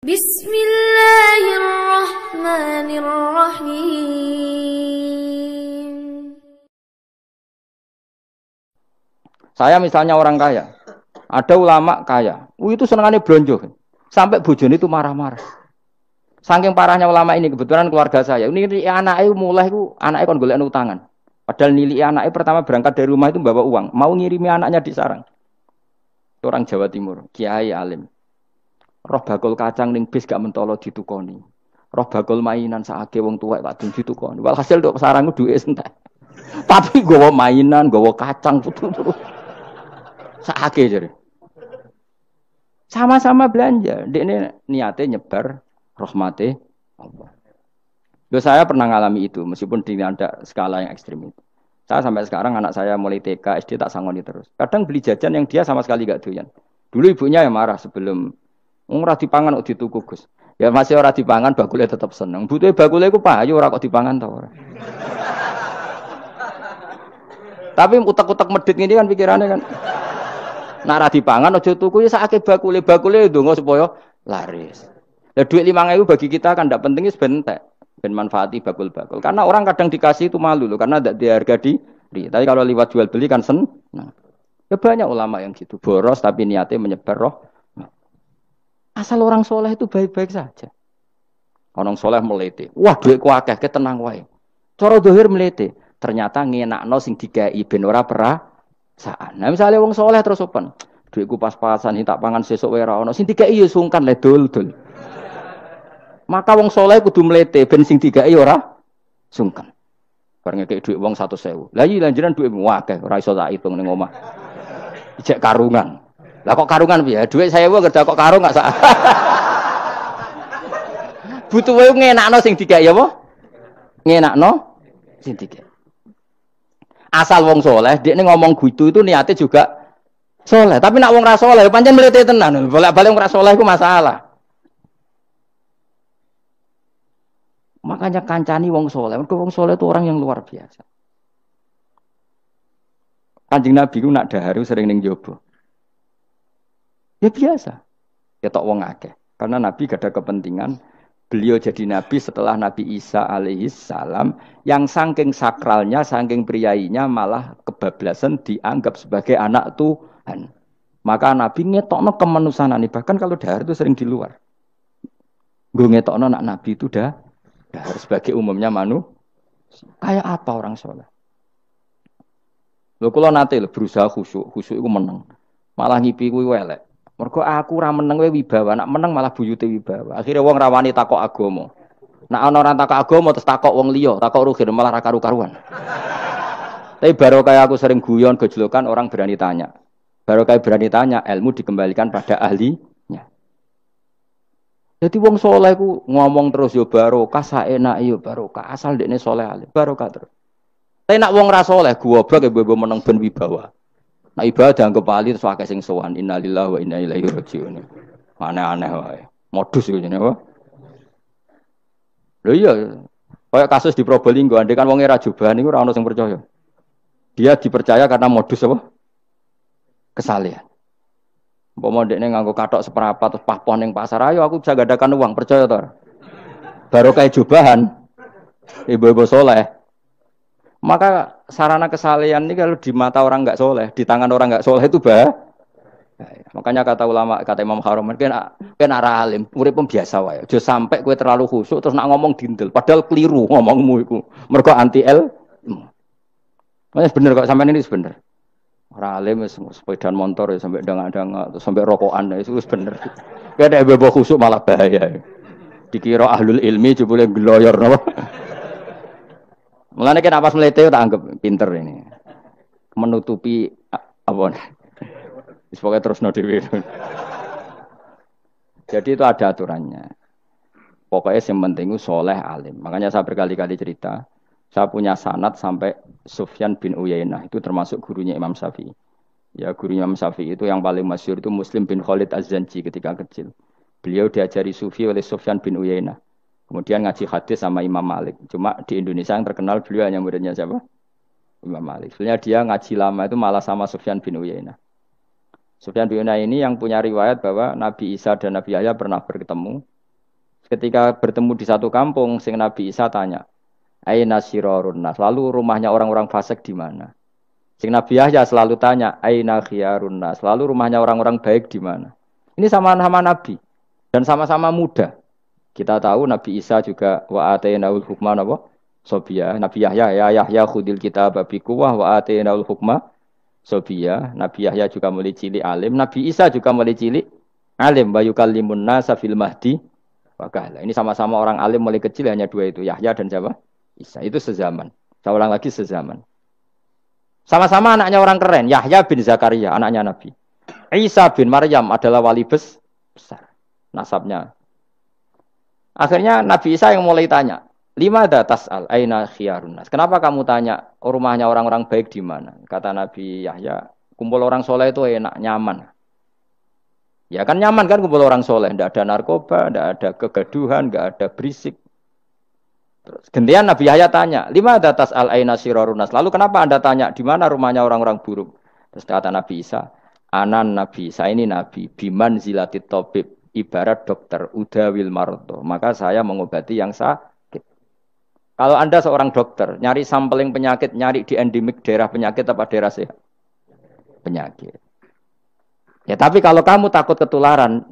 Bismillahirrahmanirrahim. Saya misalnya orang kaya, ada ulama kaya, itu senangannya blonjo, sampai bojone itu marah-marah. Saking parahnya ulama ini, kebetulan keluarga saya, ini anaknya mulai anaknya kon golek utangan. Padahal nilai anaknya pertama berangkat dari rumah itu bawa uang, mau ngirimi anaknya di sarang. Orang Jawa Timur, kiai alim. Roh bakul kacang ning bis gak mentolo ditukoni. Roh bakul mainan saake wong tuwek gak ditukoni. Walhasil tok sarang duwe entek. Tapi gowo mainan, gowo kacang putu-putu. Saake jare. Sama-sama belanja. Dekne niate nyebar rahmate Allah. Saya pernah ngalami itu meskipun di ada skala yang ekstrim itu. Saya sampai sekarang anak saya mulai TK, SD tak sangoni terus. Kadang beli jajan yang dia sama sekali gak doyan. Dulu ibunya yang marah sebelum ora dipangan kok dituku Gus. Ya masih ora dipangan bakule tetap seneng. Butuhe bakule iku payu ora kok dipangan ta ora. Tapi utek-utek medhit ngene kan pikirannya kan. Nek ora dipangan aja tuku ya sakake bakule ndonga supaya laris. Lah duit 5.000 bagi kita kan ndak penting wis bentek. Ben manfaati bakul-bakul. Karena orang kadang dikasih itu malu loh karena tidak diharga diri. Tapi kalau lewat jual beli kan senang. Ya banyak ulama yang gitu boros tapi niatnya menyebar roh. Asal orang soleh itu baik-baik saja. Orang soleh melete. Wah duitku akeh tenang wae. Cara dohir melete. Ternyata ngenakno sing dikai ben ora perasaan. Nah misalnya wong soleh terus open. Duitku pas-pasan tak pangan sesuk wae ora ono. Sing dikai ya sungkan le dul-dul. Maka wong soleh kudu mlete ben sing digawe ora sungkan. Bareng ngekek dhuwit wong 100.000. Lah iya lanjenan dhuwitmu akeh ora iso tak hitung ning omah. Ijek karungan. Lah kok karungan piye? Dhuwit 1.000 kerja kok karung gak sak. Butuh wae ngenakno sing digawe apa? Ngenakno sing digawe. Asal wong soleh, dekne ngomong gitu itu niatnya juga soleh. Tapi nak wong ra soleh pancen mlete tenan. Bolak-balik wong ra soleh iku masalah. Makanya kancani wong soleh. Wong soleh itu orang yang luar biasa. Kanjeng Nabi ku nak daharu sering ning jaba. Ya biasa. Ketok wong akeh. Karena Nabi gak ada kepentingan beliau jadi Nabi setelah Nabi Isa alaihi salam yang saking sakralnya, saking priyainya malah kebablasan dianggap sebagai anak Tuhan. Maka Nabi ngetokno kemanusiaan. Bahkan kalau dahar itu sering di luar. Gue ngetokno nak Nabi itu dah sebagai umumnya kayak apa orang soleh? Lho kula nate lho berusaha khusyuk iku meneng. Malah ngipi kuwi elek. Mergo aku ora meneng wae wibawa, nak meneng malah buyute wibawa. Akhire wong ra wani takok agama. Nak ana ora takok agama terus takok wong liya, takok rugi malah ra karu-karuan. Tapi baru kayak aku sering guyon gejlokan orang berani tanya. Baru kayak berani tanya, ilmu dikembalikan pada ahli. Jadi wong soleh ku ngomong terus yo barokah saenak yo barokah asal dekne soleh alim barokah terus. Tapi nak wong ra soleh goblok ya mbok meneng ben wibawa. Nak ibadah dianggap wali terus akeh sing sowan innalillahi wa inna ilaihi rajiun. Aneh-aneh wae. Modus iku jenenge apa? Lho iya kayak kasus di Probolinggo andai kan wong era jubahan niku ora ono sing percaya. Dia dipercaya karena modus apa? Kesalehan. Umpama ndekne nganggo kathok seperapat terus pahpon ning pasar, ayo aku bisa gadakan uang, percaya to? Baru kayak jubahan. Ibu-ibu soleh. Maka sarana kesalehan ini kalau di mata orang enggak soleh, di tangan orang enggak soleh itu bahaya. Makanya kata ulama, kata Imam Haram, kan arah alim, urip biasa wae. Aja sampai kowe terlalu khusyuk terus nak ngomong dindel, padahal keliru ngomongmu iku. Mergo anti ilmu. Mas bener kok sampean ini bener. Ora alim wis sepedaan motor ya sampai dangak-dangak terus sampai rokokan itu wis bener. Kayak ada bebo khusuk malah bahaya. Dikira ahlul ilmi jebule gloyor napa. Mulane kan pas mlete tak anggap pinter ini. Menutupi apa. Wis pokoke terusno dhewe. Jadi itu ada aturannya. Pokoknya yang penting itu soleh alim. Makanya saya berkali-kali cerita. Saya punya sanad sampai Sufyan bin Uyainah itu termasuk gurunya Imam Syafi'i. Ya gurunya Imam Syafi'i itu yang paling masyhur itu Muslim bin Khalid Az-Zanji ketika kecil. Beliau diajari sufi oleh Sufyan bin Uyainah. Kemudian ngaji hadis sama Imam Malik. Cuma di Indonesia yang terkenal beliau hanya muridnya siapa? Imam Malik. Sebenarnya dia ngaji lama itu malah sama Sufyan bin Uyainah. Sufyan bin Uyainah ini yang punya riwayat bahwa Nabi Isa dan Nabi Yahya pernah bertemu. Ketika bertemu di satu kampung, sing Nabi Isa tanya, Aina sirorun nas. Lalu rumahnya orang-orang fasik di mana? Sing Nabi Yahya selalu tanya, Aina khiyarun nas. Lalu rumahnya orang-orang baik di mana? Ini sama-sama Nabi dan sama-sama muda. Kita tahu Nabi Isa juga wa atainaul hukma napa? Sobia. Nabi Yahya ya Yahya khudil kitab bi quwwah wa atainaul hukma sobia. Nabi Yahya juga mulai cilik alim. Nabi Isa juga mulai cilik alim. Wa yukallimun nasa fil mahdi wa kahla. Ini sama-sama orang alim mulai kecil, hanya dua itu, Yahya dan siapa? Isa. Itu sezaman. Saya ulang lagi, sezaman. Sama-sama anaknya orang keren. Yahya bin Zakaria, anaknya Nabi. Isa bin Maryam adalah wali besar. Nasabnya. Akhirnya Nabi Isa yang mulai tanya, lima datas al aina khiyarun nas. Kenapa kamu tanya rumahnya orang-orang baik di mana? Kata Nabi Yahya, kumpul orang soleh itu enak, nyaman. Ya kan nyaman kan kumpul orang soleh, tidak ada narkoba, tidak ada kegaduhan, tidak ada berisik. Terus gantian Nabi Yahya tanya, lima datas al aina sirarunas. Lalu kenapa Anda tanya di mana rumahnya orang-orang buruk? Terus kata Nabi Isa, anan Nabi, saya ini Nabi, biman zilatit tobib, ibarat dokter, udawil marto. Maka saya mengobati yang sakit. Kalau Anda seorang dokter, nyari sampling penyakit, nyari di endemik daerah penyakit apa daerah sehat? Penyakit. Ya tapi kalau kamu takut ketularan,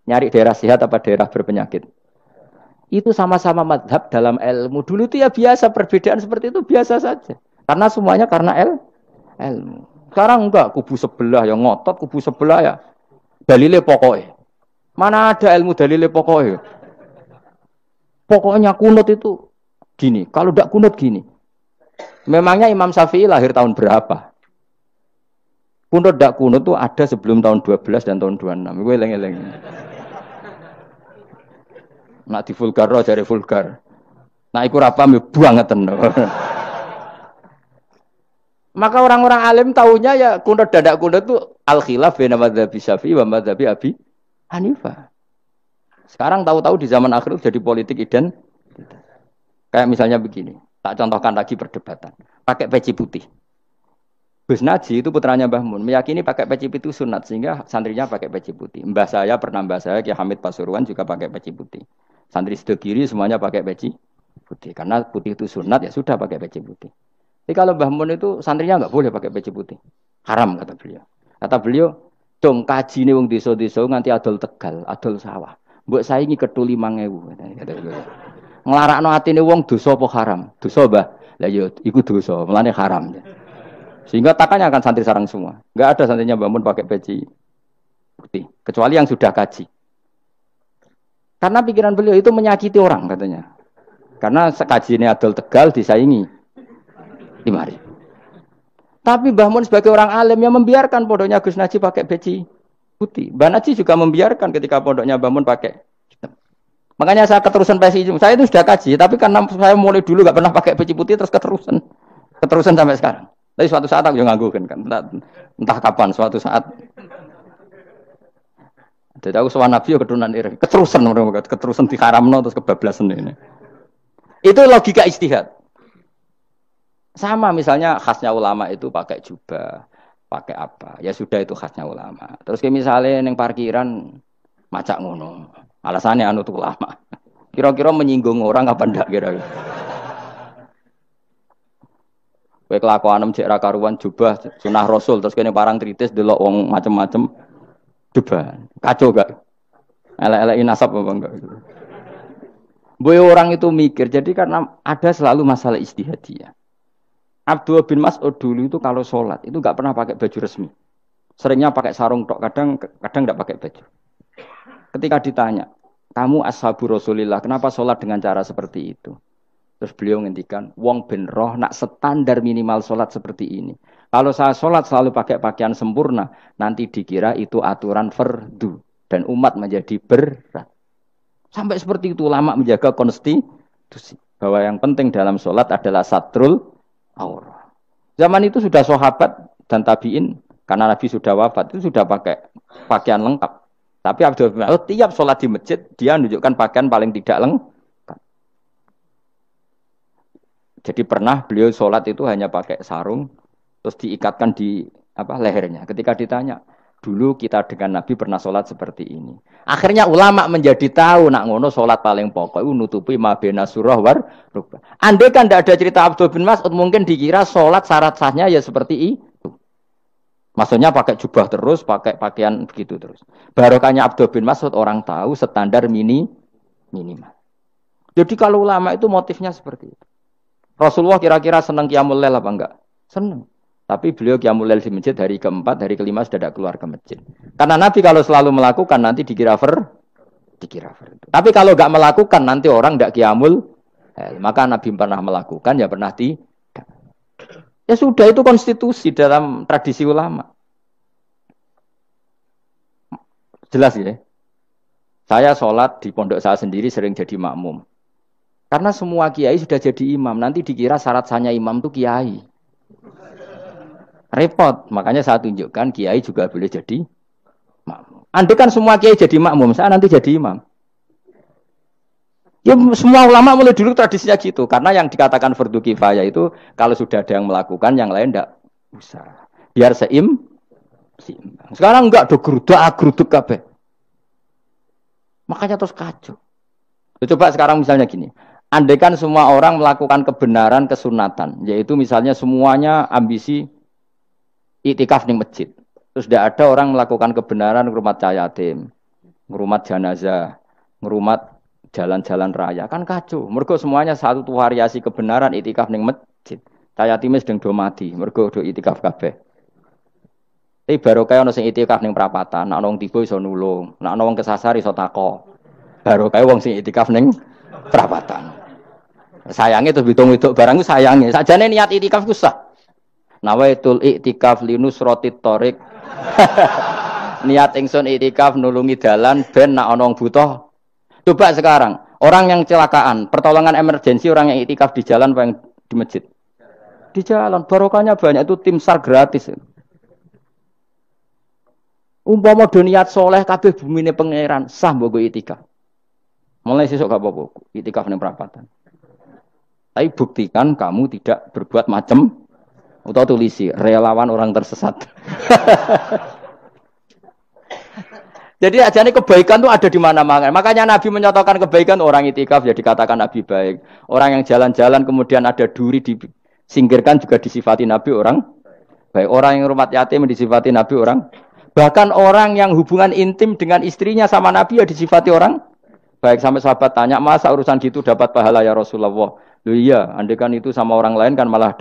nyari daerah sehat apa daerah berpenyakit? Itu sama-sama madhab dalam ilmu. Dulu itu ya biasa, perbedaan seperti itu biasa saja. Karena semuanya karena ilmu. Sekarang enggak, kubu sebelah yang ngotot, kubu sebelah ya dalile pokoknya. Mana ada ilmu dalile pokoknya? Pokoknya kunut itu gini, kalau enggak kunut gini. Memangnya Imam Syafi'i lahir tahun berapa? Kunut dak kunut itu ada sebelum tahun 12 dan tahun 26. Gue eleng-eleng. Nak di vulgar roh jare vulgar. Nah iku ra paham bangetan. Maka orang-orang alim taunya ya kunut dan dak kunut itu al-khilaf baina madzhab Syafi'i wa madzhab Abi Hanifah. Sekarang tahu-tahu di zaman akhir jadi politik identitas. Kayak misalnya begini, tak contohkan lagi perdebatan. Pakai peci putih. Gus Naji itu putranya Mbah Mun, meyakini pakai peci putih itu sunat sehingga santrinya pakai peci putih. Mbah saya Ki Hamid Pasuruan juga pakai peci putih. Santri sebelah kiri semuanya pakai peci putih karena putih itu sunat ya sudah pakai peci putih. Tapi kalau Mbah Mun itu santrinya nggak boleh pakai peci putih, haram kata beliau. Kata beliau, dong kaji nih wong desa-desa nganti adol Tegal, adol sawah. Mbok saingi ketu 5.000 kata beliau. Nglarakno atine wong dosa apa haram? Dosa, Mbah. Lah ya iku dosa, melane haram. Sehingga takanya akan santri sarang semua. Enggak ada santrinya bangun pakai peci putih. Kecuali yang sudah kaji. Karena pikiran beliau itu menyakiti orang katanya. Karena sekaji ini adol Tegal disaingi 5.000. Tapi Mbah Mun sebagai orang alim yang membiarkan pondoknya Gus Naji pakai peci putih. Mbah Naji juga membiarkan ketika pondoknya Mbah Mun pakai hitam. Makanya saya keterusan peci hitam. Saya itu sudah kaji. Tapi karena saya mulai dulu nggak pernah pakai peci putih terus keterusan sampai sekarang. Tapi suatu saat aku juga nganggukan kan, entah kapan suatu saat. Jadi aku soal Nabi keturunan iri, keterusan diharamno terus kebablasan ini. Itu logika ijtihad. Sama misalnya khasnya ulama itu pakai jubah, pakai apa? Ya sudah itu khasnya ulama. Terus kayak misalnya neng parkiran macak ngono, alasannya anut ulama. Kira-kira menyinggung orang apa ndak kira-kira? Kowe kelakuanem cek ra karuan jubah sunah Rasul terus kene parang tritis delok wong macem-macem jubah. Kacau gak? Elek-eleki nasab apa enggak? Boy orang itu mikir. Jadi karena ada selalu masalah ijtihadiyah. Abdullah bin Mas'ud dulu itu kalau sholat itu enggak pernah pakai baju resmi. Seringnya pakai sarung tok, kadang enggak pakai baju. Ketika ditanya, "Kamu ashabu Rasulillah, kenapa sholat dengan cara seperti itu?" Terus beliau ngendikan, wong ben roh nak standar minimal sholat seperti ini. Kalau saya sholat selalu pakai pakaian sempurna, nanti dikira itu aturan fardu. Dan umat menjadi berat. Sampai seperti itu ulama menjaga konstitusi. Bahwa yang penting dalam sholat adalah satrul aurah. Zaman itu sudah sahabat dan tabi'in, karena Nabi sudah wafat, itu sudah pakai pakaian lengkap. Tapi Abdul bin Mas'ud tiap sholat di masjid, dia menunjukkan pakaian paling tidak lengkap. Jadi pernah beliau sholat itu hanya pakai sarung, terus diikatkan di lehernya. Ketika ditanya, Dulu kita dengan Nabi pernah sholat seperti ini. Akhirnya ulama menjadi tahu nak ngono sholat paling pokok itu nutupi mabena surah war rukbah. Andai kan tidak ada cerita Abdul bin Mas'ud mungkin dikira sholat syarat sahnya ya seperti itu. Maksudnya pakai jubah terus, pakai pakaian begitu terus. Barokahnya Abdul bin Mas'ud orang tahu standar minimal. Jadi kalau ulama itu motifnya seperti itu. Rasulullah kira-kira senang qiyamul lail apa enggak? Senang. Tapi beliau qiyamul lail di masjid hari keempat, hari kelima sudah tidak keluar ke masjid. Karena Nabi kalau selalu melakukan nanti dikira fardu. Tapi kalau enggak melakukan nanti orang enggak qiyamul lail. Maka Nabi pernah melakukan ya pernah tidak. Ya sudah itu konstitusi dalam tradisi ulama. Jelas ya. Saya sholat di pondok saya sendiri sering jadi makmum. Karena semua kiai sudah jadi imam. Nanti dikira syarat sahnya imam itu kiai. Repot, makanya saya tunjukkan kiai juga boleh jadi makmum. Andai kan semua kiai jadi makmum, saya nanti jadi imam. Ya semua ulama mulai dulu tradisinya gitu, karena yang dikatakan fardu kifayah itu kalau sudah ada yang melakukan, yang lain tidak usah. Biar seimbang. Sekarang enggak do geruduk kabeh. Makanya terus kacau. Coba sekarang misalnya gini. Andai kan semua orang melakukan kebenaran kesunatan, yaitu misalnya semuanya ambisi iktikaf di masjid. Terus tidak ada orang melakukan kebenaran ngerumat yatim, ngerumat jenazah, ngerumat jalan-jalan raya. Kan kacau. Mergo semuanya satu variasi kebenaran iktikaf di masjid. Yatim sedang do mati, mergo do iktikaf kabeh. Tapi baru kaya ono sing iktikaf ning perapatan, nek ono wong tiba iso nulung, nek ono wong kesasar iso tako. Baru kaya wong sing iktikaf ning perapatan. Sayangnya terus hitung-hitung barang itu sayangnya. Sajane niat iktikaf ku sah. Nawaitul iktikaf linusrotit torik. Niat ingsun iktikaf nulungi dalan ben nak ana wong butuh. Coba sekarang, orang yang kecelakaan, pertolongan emergensi orang yang iktikaf di jalan apa yang di masjid? Di jalan, barokahnya banyak itu tim SAR gratis. Umpama do niat soleh kabeh bumine pangeran, sah mbok iktikaf. Mulai sesuk gak apa-apa, iktikaf ning perapatan. Tapi buktikan kamu tidak berbuat macam atau tulisi relawan orang tersesat. Jadi ajane kebaikan itu ada di mana-mana. Makanya Nabi menyatakan kebaikan orang itikaf ya dikatakan Nabi baik. Orang yang jalan-jalan kemudian ada duri disingkirkan juga disifati Nabi orang baik. Orang yang rumah yatim disifati Nabi orang. Bahkan orang yang hubungan intim dengan istrinya sama Nabi ya disifati orang baik. Sampai sahabat tanya, masa urusan gitu dapat pahala ya Rasulullah? Loh iya, andai kan itu sama orang lain kan malah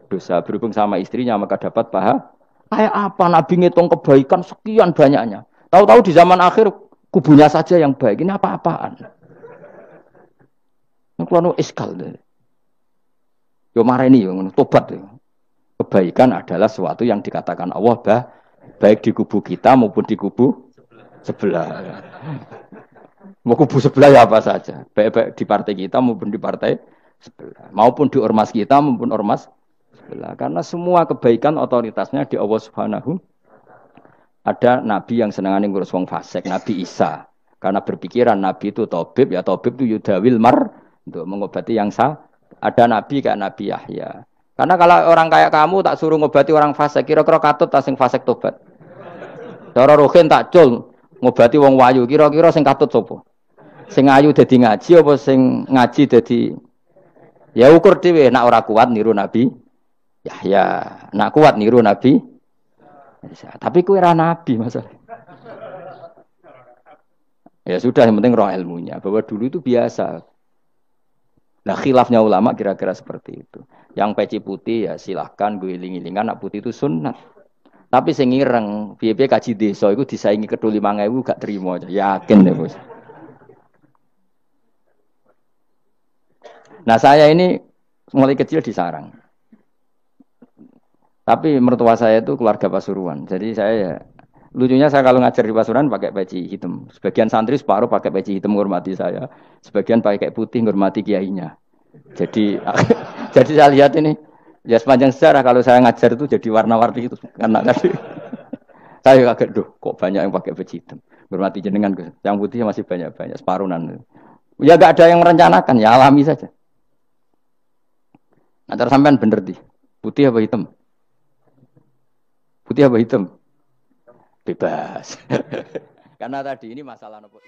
dosa. Berhubung sama istrinya maka dapat pahala. Kayak apa Nabi ngitung kebaikan sekian banyaknya. Tahu-tahu di zaman akhir kubunya saja yang baik. Ini apa-apaan? Ini iskal deh. Yo marah ini, yo tobat. Kebaikan adalah sesuatu yang dikatakan Allah baik di kubu kita maupun di kubu sebelah. Mau kubu sebelah ya apa saja. Baik di partai kita maupun di partai sebelah. Maupun di ormas kita maupun ormas sebelah. Karena semua kebaikan otoritasnya di Allah Subhanahu. Ada nabi yang senangane ngurus wong fasik, Nabi Isa. Karena berpikiran nabi itu tabib, ya tabib itu yudawil untuk mengobati yang sah. Ada nabi kayak Nabi Yahya. Karena kalau orang kayak kamu tak suruh ngobati orang fasik, kira-kira katut tak sing fasik tobat. Cara rohin tak cul ngobati wong wayu, kira-kira sing katut sapa? Sing ayu dadi ngaji apa sing ngaji dadi ya ukur dhewe, nek ora kuat niru Nabi Yahya, nek kuat niru Nabi tapi kue ra nabi masalah. Ya sudah, yang penting roh ilmunya. Bahwa dulu itu biasa. Nah khilafnya ulama kira-kira seperti itu. Yang peci putih ya silahkan gue iling-ilingan, nak putih itu sunnah. Tapi sing ireng, piye-piye kaji desa itu disaingi kedua 5.000 gak terima aja. Yakin deh bos. Nah saya ini mulai kecil di sarang. Tapi mertua saya itu keluarga Pasuruan. Jadi saya ya, lucunya saya kalau ngajar di Pasuruan pakai peci hitam. Sebagian santri separuh pakai peci hitam menghormati saya. Sebagian pakai putih menghormati kiainya. Jadi jadi saya lihat ini ya sepanjang sejarah kalau saya ngajar itu jadi warna-warni itu karena tadi saya kaget kok banyak yang pakai peci hitam. Menghormati jenengan yang putih masih banyak-banyak separuhan. Ya gak ada yang merencanakan, ya alami saja. Nah, terus sampean bener di putih apa hitam? Putih apa hitam? bebas. Karena tadi ini masalah nopo.